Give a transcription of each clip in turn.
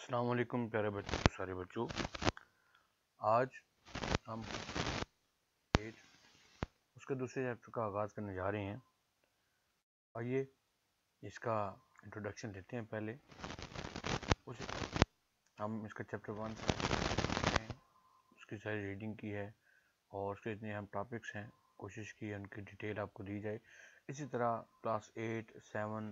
السلام علیکم پیارے بچوں، سارے بچوں، آج ہم اس کے دوسرے چیپٹر کا آغاز کرنے جا رہے ہیں۔ آئیے اس کا انٹروڈکشن دیتے ہیں۔ پہلے ہم اس کا چیپٹر 1 ہیں، اس کی ساری ریڈنگ کی ہے اور اس کے اتنے اہم ٹاپکس ہیں، کوشش کی ہے ان کی ڈیٹیل آپ کو دی جائے۔ اسی طرح کلاس 8، 7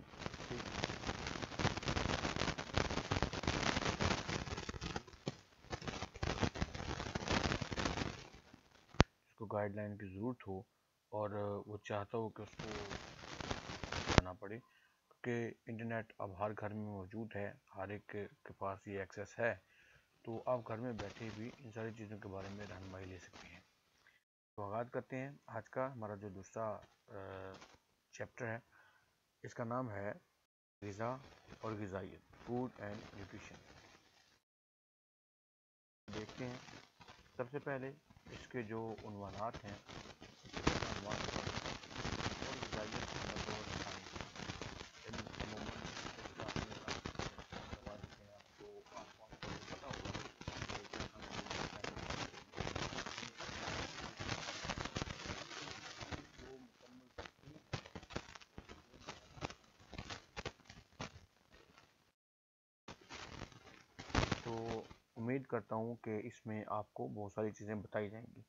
کو گائیڈ لائن کی ضرورت ہو اور وہ چاہتا ہو کہ اس کو کرنا پڑے، کیونکہ انٹرنیٹ اب ہر گھر میں موجود ہے، ہر ایک کے پاس یہ ایکسیس ہے، تو آپ گھر میں بیٹھے بھی ان ساری چیزوں کے بارے میں رہنمائی لے سکتے ہیں۔ تو آغاز کرتے ہیں آج کا ہمارا جو دوسرا چیپٹر ہے، اس کا نام ہے غذا اور غذائیت، فوڈ اینڈ نیوٹریشن۔ دیکھتے ہیں سب سے پہلے اس کے جو عنوانات ہیں، تو امید کرتا ہوں کہ اس میں آپ کو بہت ساری چیزیں بتائی جائیں گی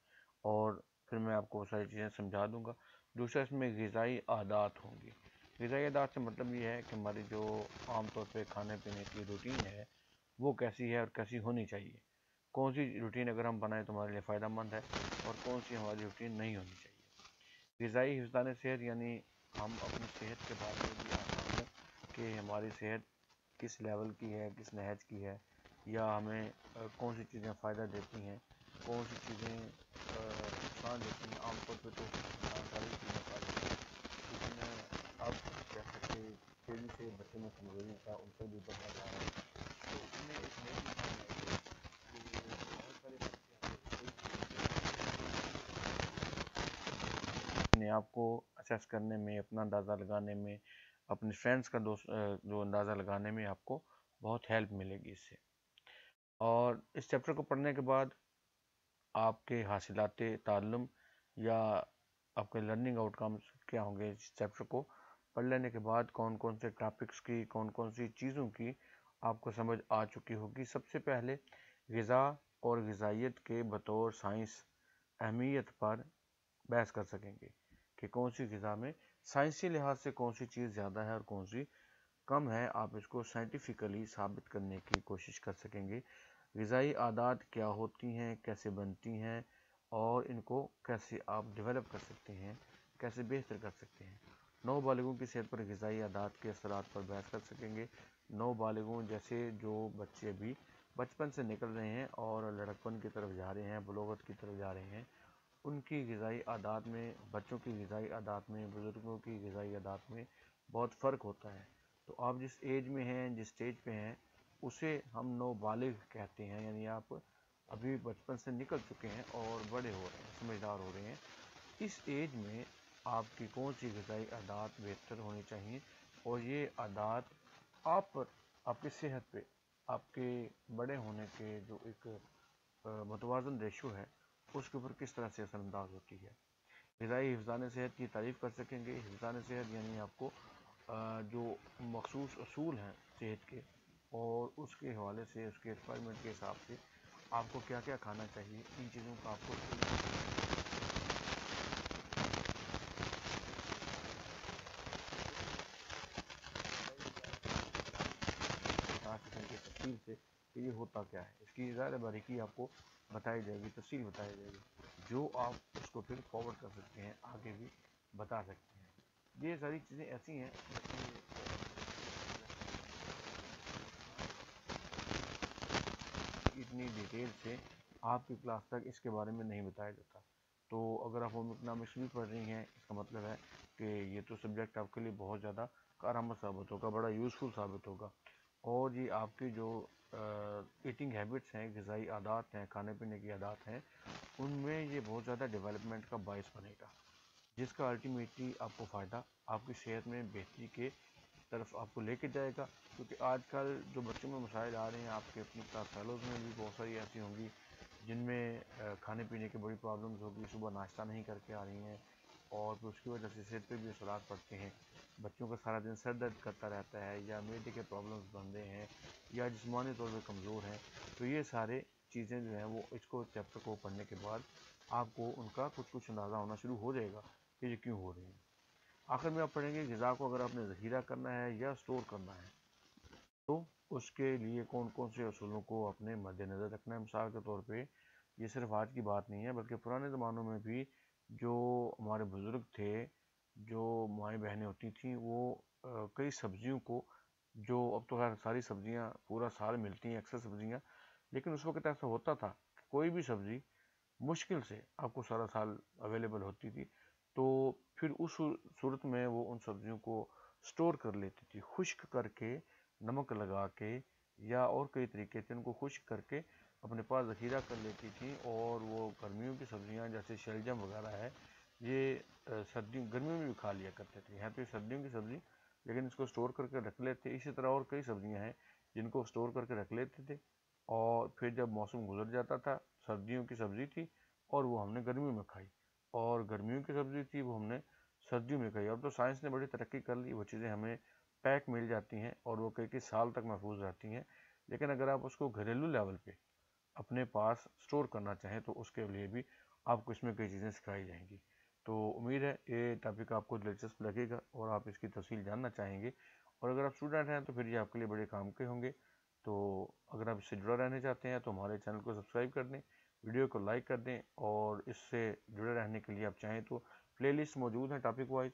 اور پھر میں آپ کو بہت ساری چیزیں سمجھا دوں گا۔ دوسرا اس میں غذائی عادات ہوں گی۔ غذائی عادات سے مطلب یہ ہے کہ ہماری جو عام طور پہ کھانے پینے کی روٹین ہے وہ کیسی ہے اور کیسی ہونی چاہیے، کون سی روٹین اگر ہم بنائیں تو ہمارے لیے فائدہ مند ہے اور کون سی ہماری روٹین نہیں ہونی چاہیے۔ غذائی حفظان صحت یعنی ہم اپنی صحت کے بارے میں بھی آگاہ ہوں کہ ہماری صحت کس لیول کی ہے، کس نہج کی ہے، یا ہمیں کون سی چیزیں فائدہ دیتی ہیں، کون سی چیزیں نقصان دیتی ہیں۔ عام طور پہ تو ساری چیزیں فائدہ ہیں، لیکن اب جیسا کہ تیزی سے بچوں میں کمزوری کا عنصر بھی بڑھتا جا رہا ہے، تو اس میں ایک نئی اپنے آپ کو اسیس کرنے میں، اپنا اندازہ لگانے میں، اپنے فرینڈس کا جو اندازہ لگانے میں آپ کو بہت ہیلپ ملے گی اس سے۔ اور اس چیپٹر کو پڑھنے کے بعد آپ کے حاصلات تعلم یا آپ کے لرننگ آؤٹ کمز کیا ہوں گے، اس چیپٹر کو پڑھ لینے کے بعد کون کون سے ٹاپکس کی، کون کون سی چیزوں کی آپ کو سمجھ آ چکی ہوگی۔ سب سے پہلے غذا اور غذائیت کے بطور سائنس اہمیت پر بحث کر سکیں گے کہ کون سی غذا میں سائنسی لحاظ سے کون سی چیز زیادہ ہے اور کون سی کم ہے، آپ اس کو سائنٹیفکلی ثابت کرنے کی کوشش کر سکیں گے۔ غذائی عادات کیا ہوتی ہیں، کیسے بنتی ہیں اور ان کو کیسے آپ ڈیولپ کر سکتے ہیں، کیسے بہتر کر سکتے ہیں۔ نوبالغوں کی صحت پر غذائی عادات کے اثرات پر بحث کر سکیں گے۔ نوبالغوں جیسے جو بچے بھی بچپن سے نکل رہے ہیں اور لڑکپن کی طرف جا رہے ہیں، بلوغت کی طرف جا رہے ہیں، ان کی غذائی عادات میں، بچوں کی غذائی عادات میں، بزرگوں کی غذائی عادات میں بہت فرق ہوتا ہے۔ تو آپ جس ایج میں ہیں، جس سٹیج پہ ہیں، اسے ہم نوبالغ کہتے ہیں، یعنی آپ ابھی بچپن سے نکل چکے ہیں اور بڑے ہو رہے ہیں، سمجھدار ہو رہے ہیں۔ اس ایج میں آپ کی کون سی غذائی عادات بہتر ہونی چاہیے اور یہ عادات آپ پر، آپ کی صحت پہ، آپ کے بڑے ہونے کے جو ایک متوازن ریشو ہے اس کے اوپر کس طرح سے اثر انداز ہوتی ہے۔ غذائی حفظان صحت کی تعریف کر سکیں گے۔ حفظان صحت یعنی آپ کو جو مخصوص اصول ہیں صحت کے اور اس کے حوالے سے، اس کے ایکسپائرمنٹ کے حساب سے آپ کو کیا کیا کھانا چاہیے، ان چیزوں کا آپ کو تفصیل سے کہ یہ ہوتا کیا ہے، اس کی زیادہ باریکی آپ کو بتائی جائے گی، تفصیل بتائی جائے گی، جو آپ اس کو پھر فارورڈ کر سکتے ہیں، آگے بھی بتا سکتے ہیں۔ یہ ساری چیزیں ایسی ہیں اتنی ڈیٹیل سے آپ کی کلاس تک اس کے بارے میں نہیں بتایا جاتا۔ تو اگر آپ ہوم اکنامکس بھی پڑھ رہی ہیں، اس کا مطلب ہے کہ یہ تو سبجیکٹ آپ کے لیے بہت زیادہ کارآمد ثابت ہوگا، بڑا یوزفل ثابت ہوگا، اور یہ آپ کی جو ایٹنگ ہیبٹس ہیں، غذائی عادات ہیں، کھانے پینے کی عادات ہیں، ان میں یہ بہت زیادہ ڈیولپمنٹ کا باعث بنے گا، جس کا الٹیمیٹلی آپ کو فائدہ آپ کی صحت میں بہتری کے طرف آپ کو لے کے جائے گا، کیونکہ آج کل جو بچوں میں مسائل آ رہے ہیں، آپ کے اپنے کلاس فیلوز میں بھی بہت ساری ایسی ہوں گی جن میں کھانے پینے کی بڑی پرابلمز ہوگی، صبح ناشتہ نہیں کر کے آ رہی ہیں، اور پھر اس کی وجہ سے صحت پہ بھی اثرات پڑتے ہیں، بچوں کا سارا دن سر درد کرتا رہتا ہے، یا معدے کے پرابلمز بن رہے ہیں، یا جسمانی طور پہ کمزور ہیں، تو یہ سارے چیزیں جو ہیں وہ اس کو چیپٹر کو پڑھنے کے بعد آپ کو ان کا کچھ اندازہ ہونا شروع ہو جائے گا کہ یہ کیوں ہو رہی ہیں۔ آخر میں آپ پڑھیں گے غذا کو اگر آپ نے ذخیرہ کرنا ہے یا سٹور کرنا ہے تو اس کے لیے کون کون سے اصولوں کو اپنے مد نظر رکھنا ہے۔ مثال کے طور پہ یہ صرف آج کی بات نہیں ہے، بلکہ پرانے زمانوں میں بھی جو ہمارے بزرگ تھے، جو مائیں بہنیں ہوتی تھیں، وہ کئی سبزیوں کو، جو اب تو خیر ساری سبزیاں پورا سال ملتی ہیں اکثر سبزیاں، لیکن اس وقت ایسا ہوتا تھا کہ کوئی بھی سبزی مشکل سے آپ کو سارا سال اویلیبل ہوتی تھی، تو پھر اس صورت میں وہ ان سبزیوں کو سٹور کر لیتی تھی، خشک کر کے، نمک لگا کے، یا اور کئی طریقے تھے، ان کو خشک کر کے اپنے پاس ذخیرہ کر لیتی تھیں، اور وہ گرمیوں کی سبزیاں جیسے شلجم وغیرہ ہے، یہ گرمیوں میں بھی کھا لیا کرتے تھے، یہاں تو یہ سردیوں کی سبزی، لیکن اس کو سٹور کر کے رکھ لیتے۔ اسی طرح اور کئی سبزیاں ہیں جن کو سٹور کر کے رکھ لیتے تھے، اور پھر جب موسم گزر جاتا تھا، سردیوں کی سبزی تھی اور وہ ہم نے گرمیوں میں کھائی، اور گرمیوں کی سبزی تھی وہ ہم نے سردیوں میں کھائی۔ اب تو سائنس نے بڑی ترقی کر لی، وہ چیزیں ہمیں پیک مل جاتی ہیں اور وہ کئی سال تک محفوظ رہتی ہیں، لیکن اگر آپ اس کو گھریلو لیول پہ اپنے پاس سٹور کرنا چاہیں تو اس کے لیے بھی آپ کو اس میں کئی چیزیں سکھائی جائیں گی۔ تو امید ہے یہ ٹاپک آپ کو دلچسپ لگے گا اور آپ اس کی تفصیل جاننا چاہیں گے، اور اگر آپ اسٹوڈنٹ ہیں تو پھر یہ آپ کے لیے بڑے کام کے ہوں گے۔ تو اگر آپ اس سے جڑا رہنا چاہتے ہیں تو ہمارے چینل کو سبسکرائب کر دیں، ویڈیو کو لائک کر دیں، اور اس سے جڑے رہنے کے لیے آپ چاہیں تو پلے لسٹ موجود ہیں ٹاپک وائز،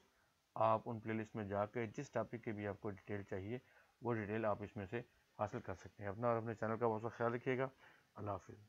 آپ ان پلے لسٹ میں جا کے جس ٹاپک کی بھی آپ کو ڈیٹیل چاہیے وہ ڈیٹیل آپ اس میں سے حاصل کر سکتے ہیں۔ اپنا اور اپنے چینل کا بہت سا خیال رکھیے گا۔ اللہ حافظ۔